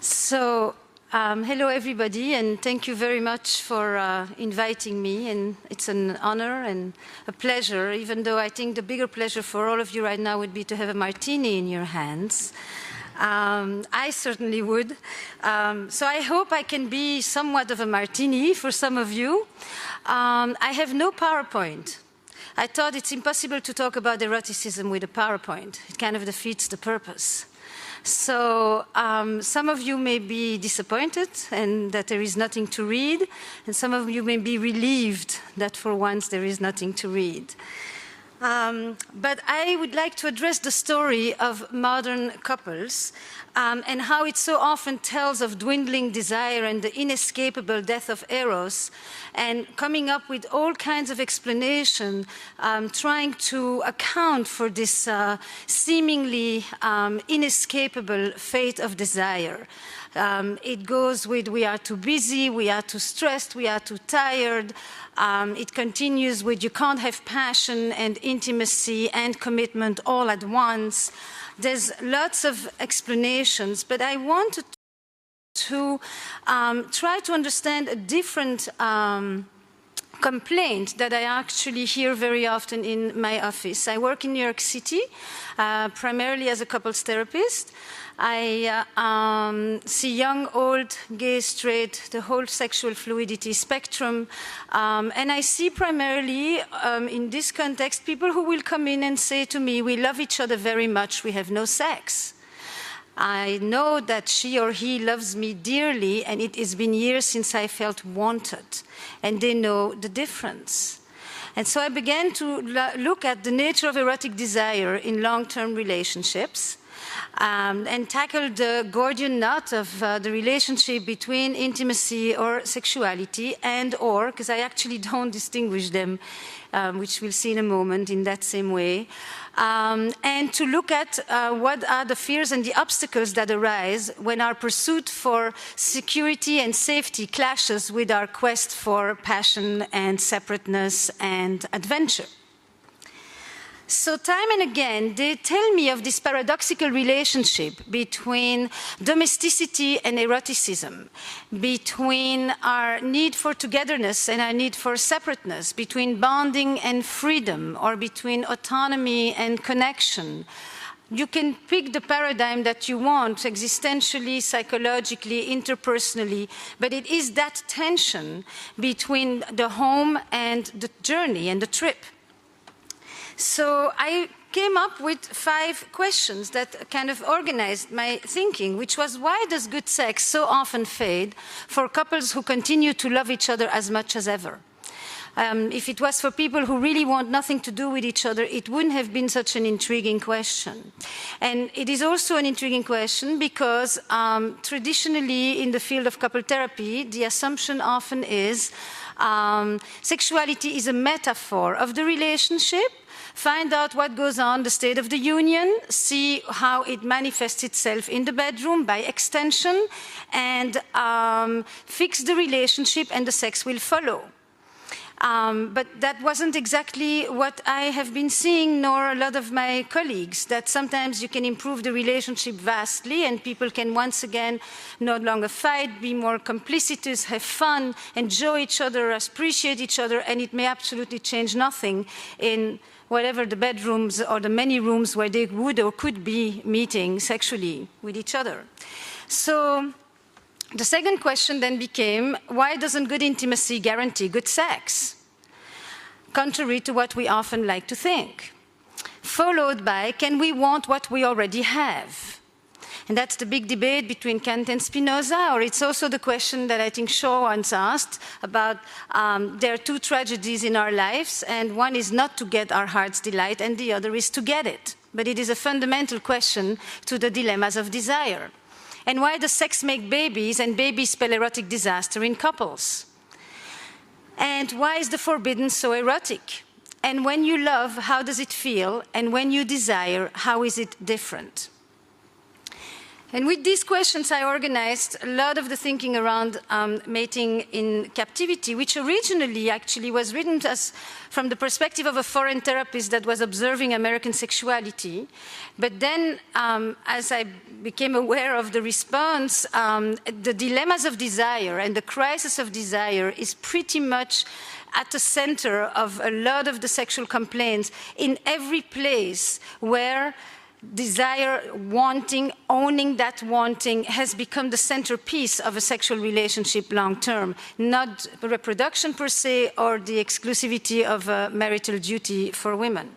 Hello everybody, and thank you very much for inviting me, and it's an honor and a pleasure, even though I think the bigger pleasure for all of you right now would be to have a martini in your hands. I certainly would. So I hope I can be somewhat of a martini for some of you. I have no PowerPoint. I thought it's impossible to talk about eroticism with a PowerPoint. It kind of defeats the purpose. So some of you may be disappointed and that there is nothing to read, and some of you may be relieved that for once there is nothing to read. But I would like to address the story of modern couples and how it so often tells of dwindling desire and the inescapable death of Eros, and coming up with all kinds of explanation, trying to account for this seemingly inescapable fate of desire. It goes with we are too busy, we are too stressed, we are too tired. It continues with you can't have passion and intimacy and commitment all at once. There's lots of explanations, but I wanted to try to understand a different complaint that I actually hear very often in my office. I work in New York City, primarily as a couples therapist. I see young, old, gay, straight, the whole sexual fluidity spectrum. And I see primarily, in this context, people who will come in and say to me, we love each other very much, we have no sex. I know that she or he loves me dearly, and it has been years since I felt wanted. And they know the difference. And so I began to look at the nature of erotic desire in long-term relationships. And tackled the Gordian knot of the relationship between intimacy or sexuality and/or, because I actually don't distinguish them, which we'll see in a moment, in that same way. And to look at what are the fears and the obstacles that arise when our pursuit for security and safety clashes with our quest for passion and separateness and adventure. So time and again, they tell me of this paradoxical relationship between domesticity and eroticism, between our need for togetherness and our need for separateness, between bonding and freedom, or between autonomy and connection. You can pick the paradigm that you want, existentially, psychologically, interpersonally, but it is that tension between the home and the journey and the trip. So I came up with 5 questions that kind of organized my thinking, which was, why does good sex so often fade for couples who continue to love each other as much as ever? If it was for people who really want nothing to do with each other, it wouldn't have been such an intriguing question. And it is also an intriguing question because traditionally in the field of couple therapy, the assumption often is sexuality is a metaphor of the relationship. Find out what goes on, the state of the union, see how it manifests itself in the bedroom by extension, and fix the relationship and the sex will follow. But that wasn't exactly what I have been seeing, nor a lot of my colleagues, that sometimes you can improve the relationship vastly and people can once again no longer fight, be more complicitous, have fun, enjoy each other, appreciate each other, and it may absolutely change nothing in whatever the bedrooms or the many rooms where they would or could be meeting sexually with each other. So the second question then became, why doesn't good intimacy guarantee good sex? Contrary to what we often like to think. Followed by, can we want what we already have? And that's the big debate between Kant and Spinoza, or it's also the question that I think Shaw once asked about there are 2 tragedies in our lives, and one is not to get our heart's delight, and the other is to get it. But it is a fundamental question to the dilemmas of desire. And why does sex make babies, and babies spell erotic disaster in couples? And why is the forbidden so erotic? And when you love, how does it feel? And when you desire, how is it different? And with these questions, I organized a lot of the thinking around mating in captivity, which originally actually was written from the perspective of a foreign therapist that was observing American sexuality. But then, as I became aware of the response, the dilemmas of desire and the crisis of desire is pretty much at the center of a lot of the sexual complaints in every place where desire, wanting, owning that wanting has become the centerpiece of a sexual relationship long term, not reproduction per se or the exclusivity of marital duty for women.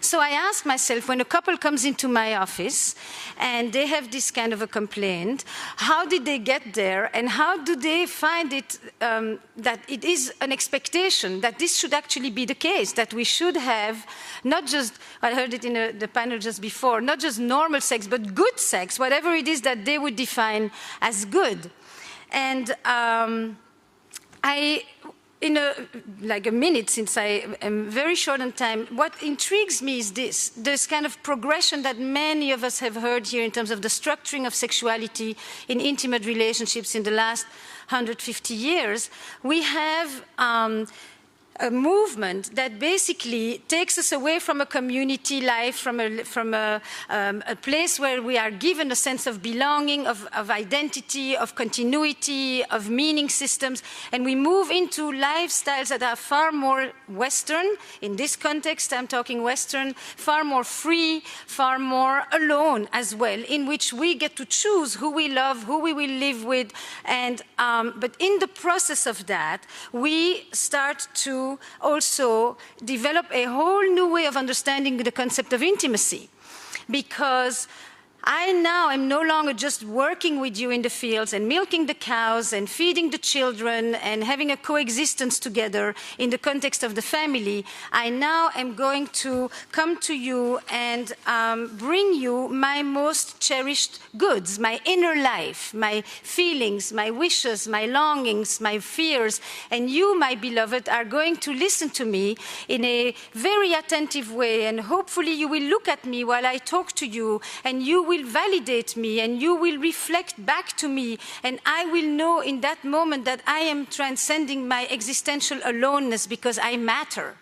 So I ask myself, when a couple comes into my office and they have this kind of a complaint, how did they get there and how do they find it that it is an expectation that this should actually be the case, that we should have not just, I heard it in the panel just before, not just normal sex, but good sex, whatever it is that they would define as good. And in like a minute, since I am very short on time, what intrigues me is this kind of progression that many of us have heard here in terms of the structuring of sexuality in intimate relationships in the last 150 years. We have a movement that basically takes us away from a community life, from a place where we are given a sense of belonging, of identity, of continuity, of meaning systems, and we move into lifestyles that are far more Western. In this context, I'm talking Western, far more free, far more alone as well, in which we get to choose who we love, who we will live with, and but in the process of that, we start to also develop a whole new way of understanding the concept of intimacy. Because I now am no longer just working with you in the fields and milking the cows and feeding the children and having a coexistence together in the context of the family. I now am going to come to you and bring you my most cherished goods, my inner life, my feelings, my wishes, my longings, my fears. And you, my beloved, are going to listen to me in a very attentive way. And hopefully you will look at me while I talk to you, and you will validate me and you will reflect back to me, and I will know in that moment that I am transcending my existential aloneness because I matter.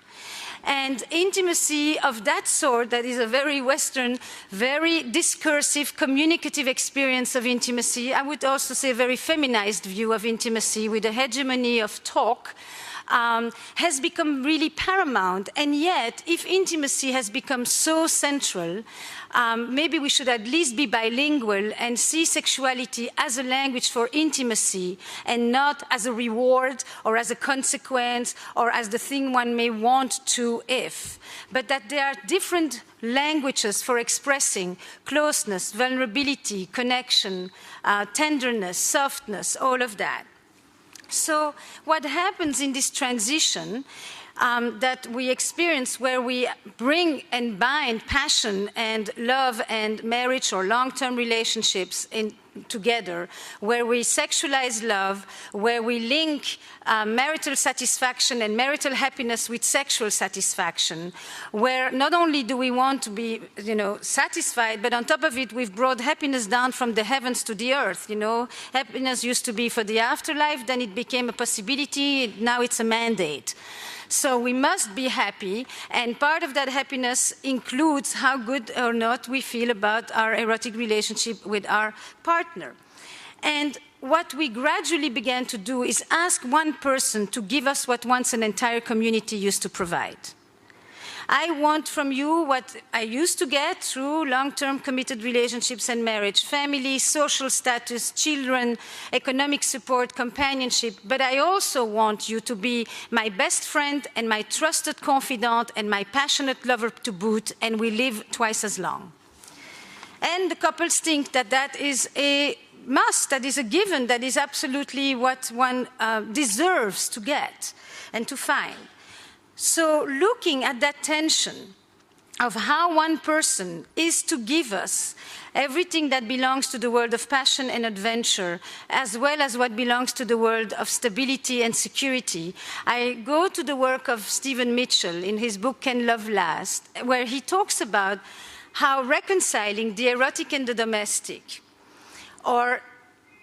And intimacy of that sort, that is a very Western, very discursive, communicative experience of intimacy, I would also say a very feminized view of intimacy with a hegemony of talk, has become really paramount. And yet, if intimacy has become so central, maybe we should at least be bilingual and see sexuality as a language for intimacy and not as a reward or as a consequence or as the thing one may want to if, but that there are different languages for expressing closeness, vulnerability, connection, tenderness, softness, all of that. So what happens in this transition that we experience, where we bring and bind passion and love and marriage or long-term relationships together, where we sexualize love, where we link marital satisfaction and marital happiness with sexual satisfaction, where not only do we want to be, satisfied, but on top of it, we've brought happiness down from the heavens to the earth. Happiness used to be for the afterlife, then it became a possibility, now it's a mandate. So we must be happy, and part of that happiness includes how good or not we feel about our erotic relationship with our partner. And what we gradually began to do is ask one person to give us what once an entire community used to provide. I want from you what I used to get through long-term committed relationships and marriage, family, social status, children, economic support, companionship, but I also want you to be my best friend and my trusted confidant and my passionate lover to boot, and we live twice as long. And the couples think that that is a must, that is a given, that is absolutely what one deserves to get and to find. So looking at that tension of how one person is to give us everything that belongs to the world of passion and adventure, as well as what belongs to the world of stability and security, I go to the work of Stephen Mitchell in his book, Can Love Last, where he talks about how reconciling the erotic and the domestic, or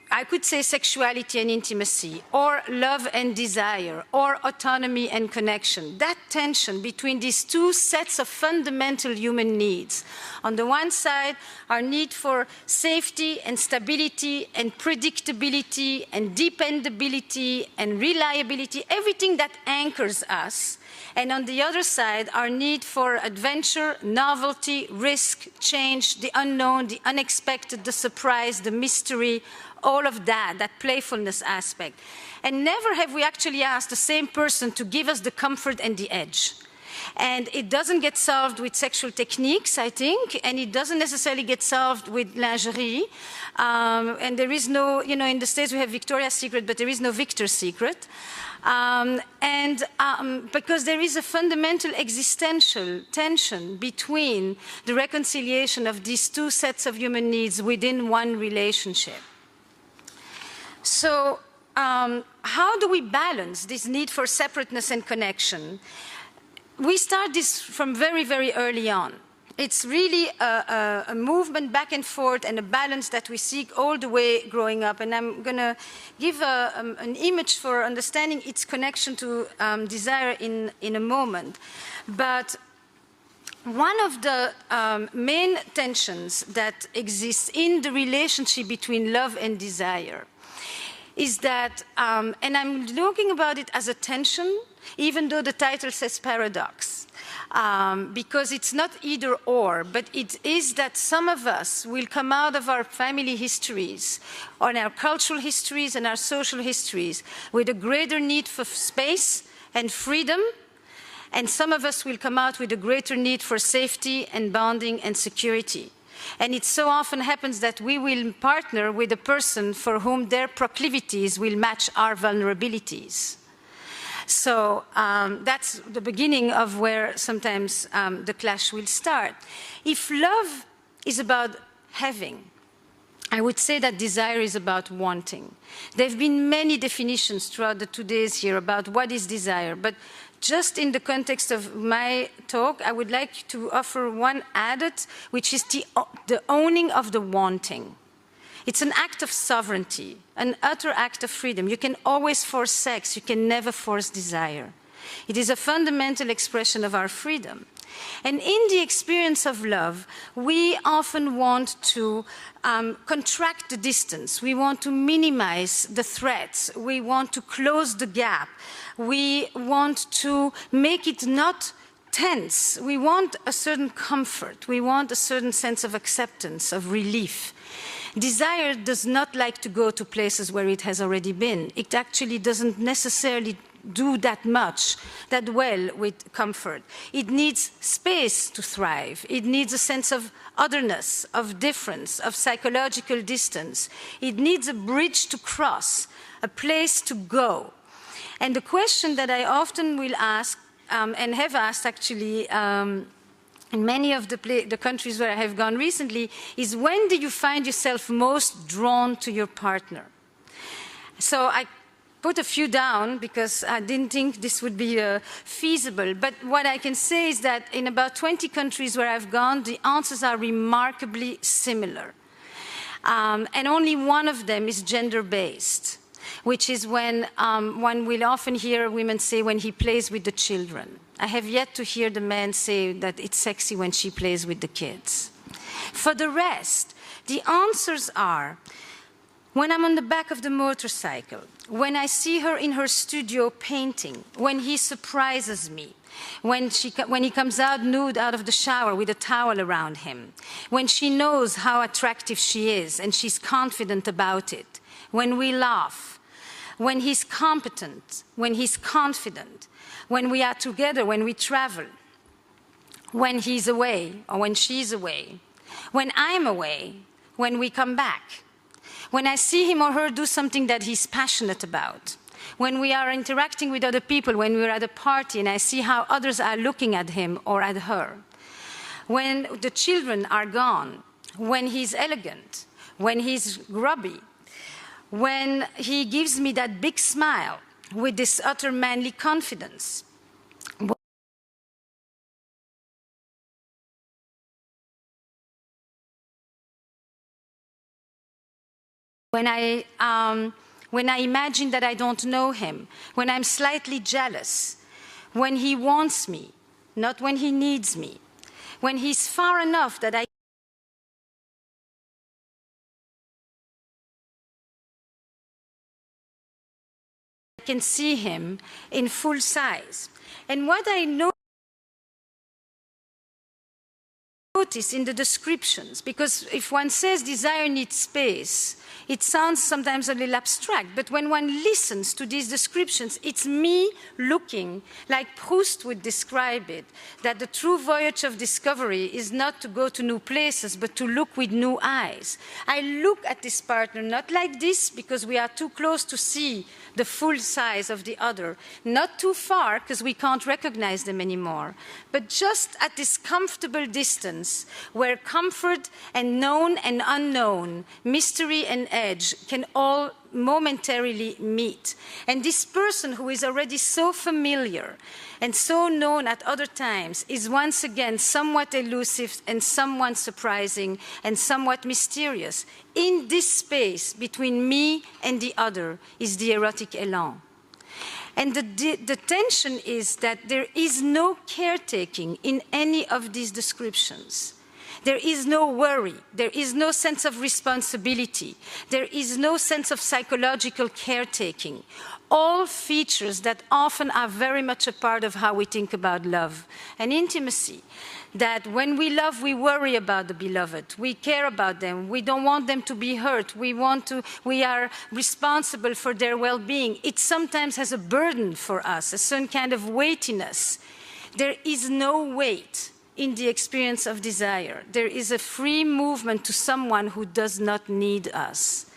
I could say sexuality and intimacy, or love and desire, or autonomy and connection, that tension between these two sets of fundamental human needs. On the one side, our need for safety and stability and predictability and dependability and reliability, everything that anchors us. And on the other side, our need for adventure, novelty, risk, change, the unknown, the unexpected, the surprise, the mystery, all of that, that playfulness aspect. And never have we actually asked the same person to give us the comfort and the edge. And it doesn't get solved with sexual techniques, I think, and it doesn't necessarily get solved with lingerie. And there is no, in the States we have Victoria's Secret, but there is no Victor's Secret. Because there is a fundamental existential tension between the reconciliation of these two sets of human needs within one relationship. So how do we balance this need for separateness and connection? We start this from very, very early on. It's really a movement back and forth and a balance that we seek all the way growing up. And I'm going to give an image for understanding its connection to desire in a moment. But one of the main tensions that exists in the relationship between love and desire is that, and I'm looking about it as a tension, even though the title says paradox, because it's not either or, but it is that some of us will come out of our family histories, or our cultural histories and our social histories, with a greater need for space and freedom, and some of us will come out with a greater need for safety and bonding and security. And it so often happens that we will partner with a person for whom their proclivities will match our vulnerabilities. So that's the beginning of where sometimes the clash will start. If love is about having, I would say that desire is about wanting. There have been many definitions throughout the 2 days here about what is desire, but just in the context of my talk, I would like to offer one added, which is the owning of the wanting. It's an act of sovereignty, an utter act of freedom. You can always force sex, you can never force desire. It is a fundamental expression of our freedom. And in the experience of love, we often want to contract the distance. We want to minimize the threats. We want to close the gap. We want to make it not tense. We want a certain comfort. We want a certain sense of acceptance, of relief. Desire does not like to go to places where it has already been. It actually doesn't necessarily do that well with comfort. It needs space to thrive. It needs a sense of otherness, of difference, of psychological distance. It needs a bridge to cross, a place to go. And the question that I often will ask, and have asked actually in many of the countries where I have gone recently, is when do you find yourself most drawn to your partner? So I put a few down because I didn't think this would be feasible. But what I can say is that in about 20 countries where I've gone, the answers are remarkably similar. And only one of them is gender-based, which is when one will often hear women say when he plays with the children. I have yet to hear the man say that it's sexy when she plays with the kids. For the rest, the answers are when I'm on the back of the motorcycle, when I see her in her studio painting, when he surprises me, when he comes out nude out of the shower with a towel around him, when she knows how attractive she is and she's confident about it, when we laugh, when he's competent, when he's confident, when we are together, when we travel, when he's away or when she's away, when I'm away, when we come back, when I see him or her do something that he's passionate about, when we are interacting with other people, when we're at a party and I see how others are looking at him or at her, when the children are gone, when he's elegant, when he's grubby, when he gives me that big smile with this utter manly confidence, when I imagine that I don't know him, when I'm slightly jealous, when he wants me, not when he needs me, when he's far enough that I can see him in full size. And what I notice in the descriptions, because if one says desire needs space, it sounds sometimes a little abstract, but when one listens to these descriptions, it's me looking, like Proust would describe it, that the true voyage of discovery is not to go to new places, but to look with new eyes. I look at this partner not like this, because we are too close to see the full size of the other, not too far, because we can't recognize them anymore, but just at this comfortable distance, where comfort and known and unknown, mystery and edge can all momentarily meet. And this person who is already so familiar and so known at other times is once again somewhat elusive and somewhat surprising and somewhat mysterious. In this space between me and the other is the erotic élan. And the tension is that there is no caretaking in any of these descriptions. There is no worry. There is no sense of responsibility. There is no sense of psychological caretaking. All features that often are very much a part of how we think about love and intimacy. That when we love, we worry about the beloved. We care about them. We don't want them to be hurt. We are responsible for their well-being. It sometimes has a burden for us, a certain kind of weightiness. There is no weight in the experience of desire. There is a free movement to someone who does not need us,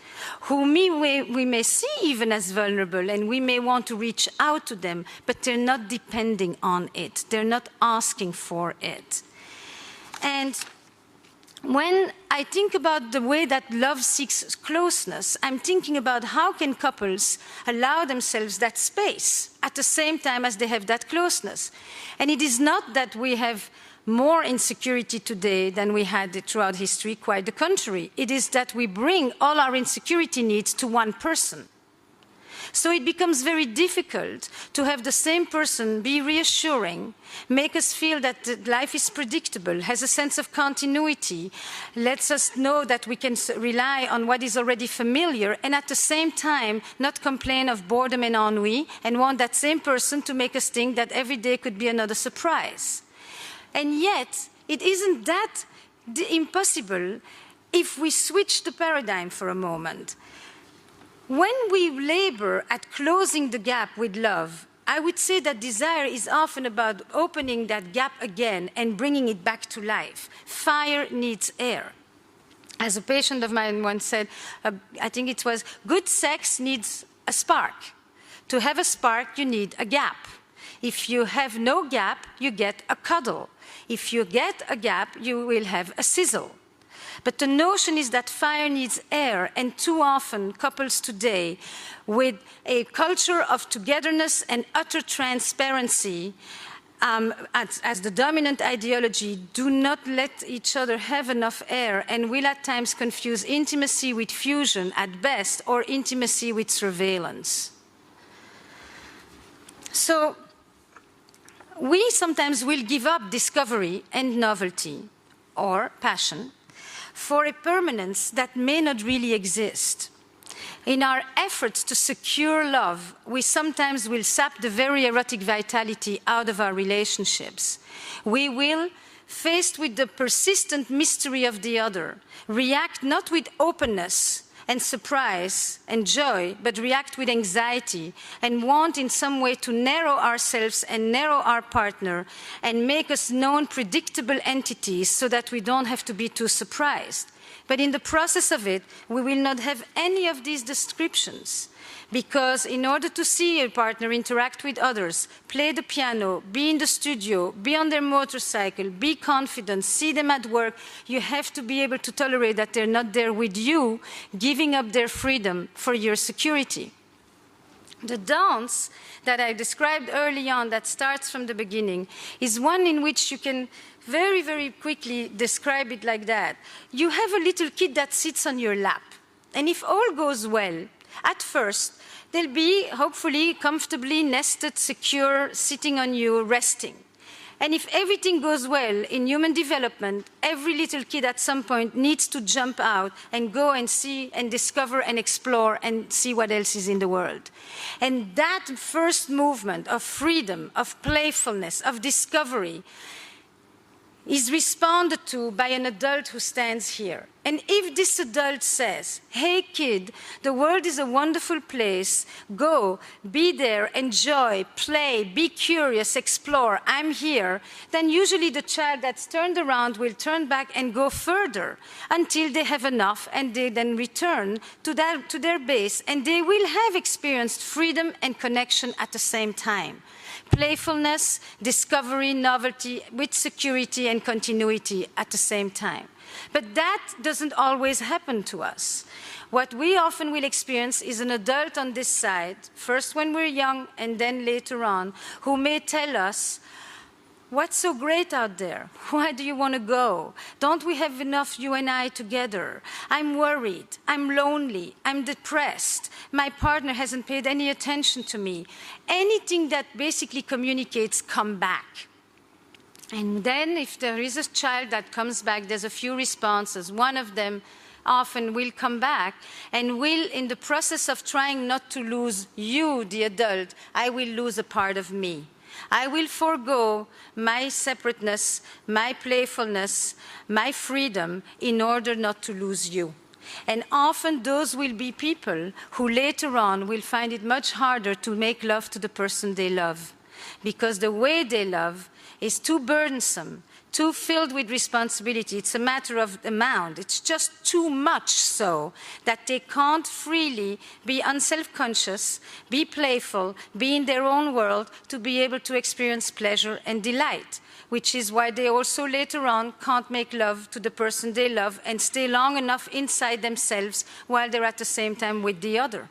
whom we may see even as vulnerable, and we may want to reach out to them, but they're not depending on it. They're not asking for it. And when I think about the way that love seeks closeness, I'm thinking about how can couples allow themselves that space at the same time as they have that closeness. And it is not that we have more insecurity today than we had throughout history, quite the contrary. It is that we bring all our insecurity needs to one person. So it becomes very difficult to have the same person be reassuring, make us feel that life is predictable, has a sense of continuity, lets us know that we can rely on what is already familiar, and at the same time not complain of boredom and ennui, and want that same person to make us think that every day could be another surprise. And yet, it isn't that impossible if we switch the paradigm for a moment. When we labor at closing the gap with love, I would say that desire is often about opening that gap again and bringing it back to life. Fire needs air. As a patient of mine once said, I think it was, good sex needs a spark. To have a spark, you need a gap. If you have no gap, you get a cuddle. If you get a gap, you will have a sizzle. But the notion is that fire needs air, and too often couples today, with a culture of togetherness and utter transparency as the dominant ideology, do not let each other have enough air and will at times confuse intimacy with fusion at best, or intimacy with surveillance. So, we sometimes will give up discovery and novelty, or passion, for a permanence that may not really exist. In our efforts to secure love, we sometimes will sap the very erotic vitality out of our relationships. We will, faced with the persistent mystery of the other, react not with openness and surprise and joy, but react with anxiety and want in some way to narrow ourselves and narrow our partner and make us known predictable entities so that we don't have to be too surprised. But in the process of it, we will not have any of these descriptions, because in order to see your partner interact with others, play the piano, be in the studio, be on their motorcycle, be confident, see them at work, you have to be able to tolerate that they're not there with you, giving up their freedom for your security. The dance that I described early on, that starts from the beginning, is one in which you can very, very quickly describe it like that. You have a little kid that sits on your lap. And if all goes well, at first, they'll be hopefully comfortably nested, secure, sitting on you, resting. And if everything goes well in human development, every little kid at some point needs to jump out and go and see and discover and explore and see what else is in the world. And that first movement of freedom, of playfulness, of discovery is responded to by an adult who stands here. And if this adult says, hey kid, the world is a wonderful place, go, be there, enjoy, play, be curious, explore, I'm here, then usually the child that's turned around will turn back and go further until they have enough and they then return to their base and they will have experienced freedom and connection at the same time. Playfulness, discovery, novelty, with security and continuity at the same time. But that doesn't always happen to us. What we often will experience is an adult on this side, first when we're young and then later on, who may tell us, what's so great out there? Why do you want to go? Don't we have enough, you and I, together? I'm worried. I'm lonely. I'm depressed. My partner hasn't paid any attention to me. Anything that basically communicates, come back. And then if there is a child that comes back, there's a few responses. One of them often will come back and will, in the process of trying not to lose you, the adult, I will lose a part of me. I will forego my separateness, my playfulness, my freedom in order not to lose you. And often those will be people who later on will find it much harder to make love to the person they love, because the way they love is too burdensome, too filled with responsibility. It's a matter of amount. It's just too much so that they can't freely be unself-conscious, be playful, be in their own world to be able to experience pleasure and delight, which is why they also later on can't make love to the person they love and stay long enough inside themselves while they're at the same time with the other.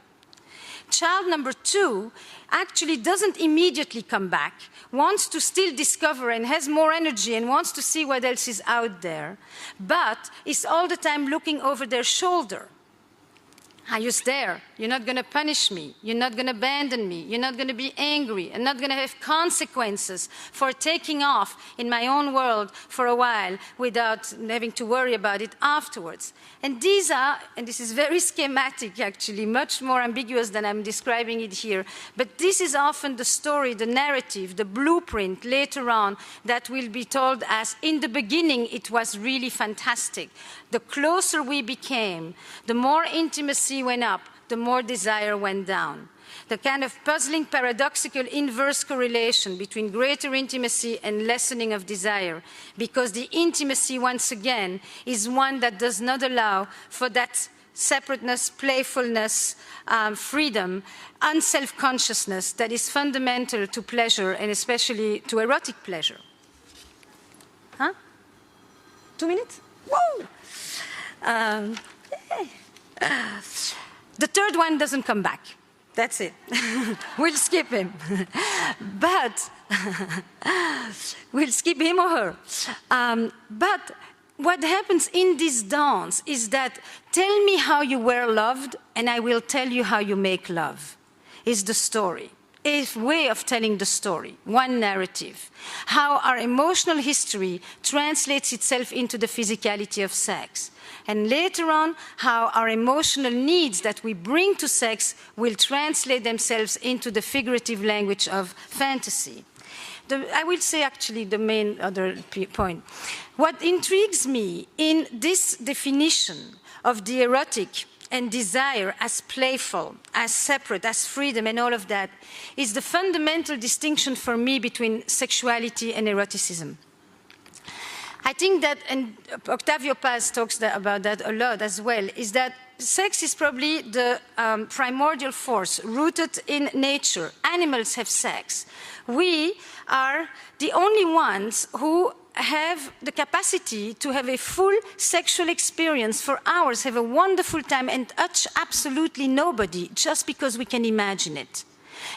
Child number 2 actually doesn't immediately come back, wants to still discover and has more energy and wants to see what else is out there, but is all the time looking over their shoulder. Are you there? You're not going to punish me. You're not going to abandon me. You're not going to be angry. I'm not going to have consequences for taking off in my own world for a while without having to worry about it afterwards. And these are, and this is very schematic actually, much more ambiguous than I'm describing it here, but this is often the story, the narrative, the blueprint later on that will be told as, in the beginning it was really fantastic. The closer we became, the more intimacy went up, the more desire went down. The kind of puzzling, paradoxical, inverse correlation between greater intimacy and lessening of desire, because the intimacy, once again, is one that does not allow for that separateness, playfulness, freedom, unself-consciousness that is fundamental to pleasure and especially to erotic pleasure. Huh? 2 minutes? Whoa! The third one doesn't come back. That's it. We'll skip him. But we'll skip him or her. But what happens in this dance is that tell me how you were loved and I will tell you how you make love, is the story. A way of telling the story, one narrative. How our emotional history translates itself into the physicality of sex. And later on, how our emotional needs that we bring to sex will translate themselves into the figurative language of fantasy. I will say actually the main other point. What intrigues me in this definition of the erotic and desire as playful, as separate, as freedom and all of that, is the fundamental distinction for me between sexuality and eroticism. I think that, and Octavio Paz talks about that a lot as well, is that sex is probably the primordial force rooted in nature. Animals have sex. We are the only ones who have the capacity to have a full sexual experience for hours, have a wonderful time, and touch absolutely nobody just because we can imagine it.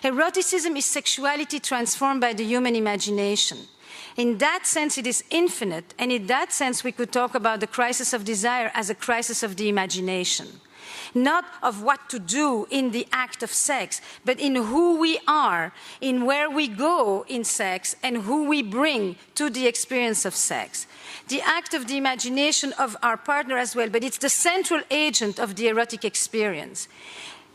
Eroticism is sexuality transformed by the human imagination. In that sense, it is infinite, and in that sense, we could talk about the crisis of desire as a crisis of the imagination. not of what to do in the act of sex, but in who we are, in where we go in sex, and who we bring to the experience of sex. The act of the imagination of our partner as well, but it's the central agent of the erotic experience.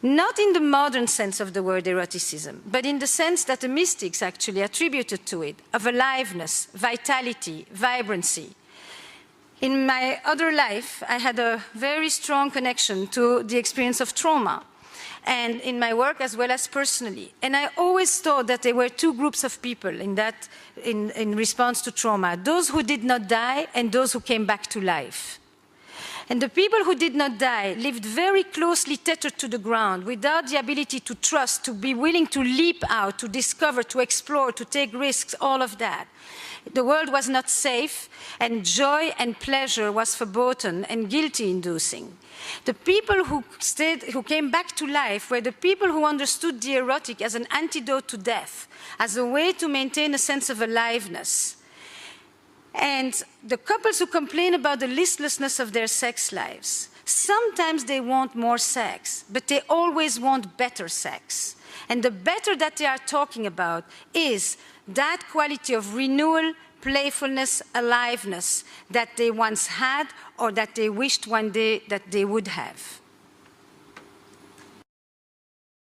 Not in the modern sense of the word eroticism, but in the sense that the mystics actually attributed to it, of aliveness, vitality, vibrancy. In my other life, I had a very strong connection to the experience of trauma, and in my work as well as personally. And I always thought that there were two groups of people in response to trauma, those who did not die and those who came back to life. And the people who did not die lived very closely tethered to the ground, without the ability to trust, to be willing to leap out, to discover, to explore, to take risks, all of that. The world was not safe, and joy and pleasure was verboten and guilty-inducing. The people who came back to life were the people who understood the erotic as an antidote to death, as a way to maintain a sense of aliveness. And the couples who complain about the listlessness of their sex lives, sometimes they want more sex, but they always want better sex. And the better that they are talking about is that quality of renewal, playfulness, aliveness that they once had or that they wished one day that they would have.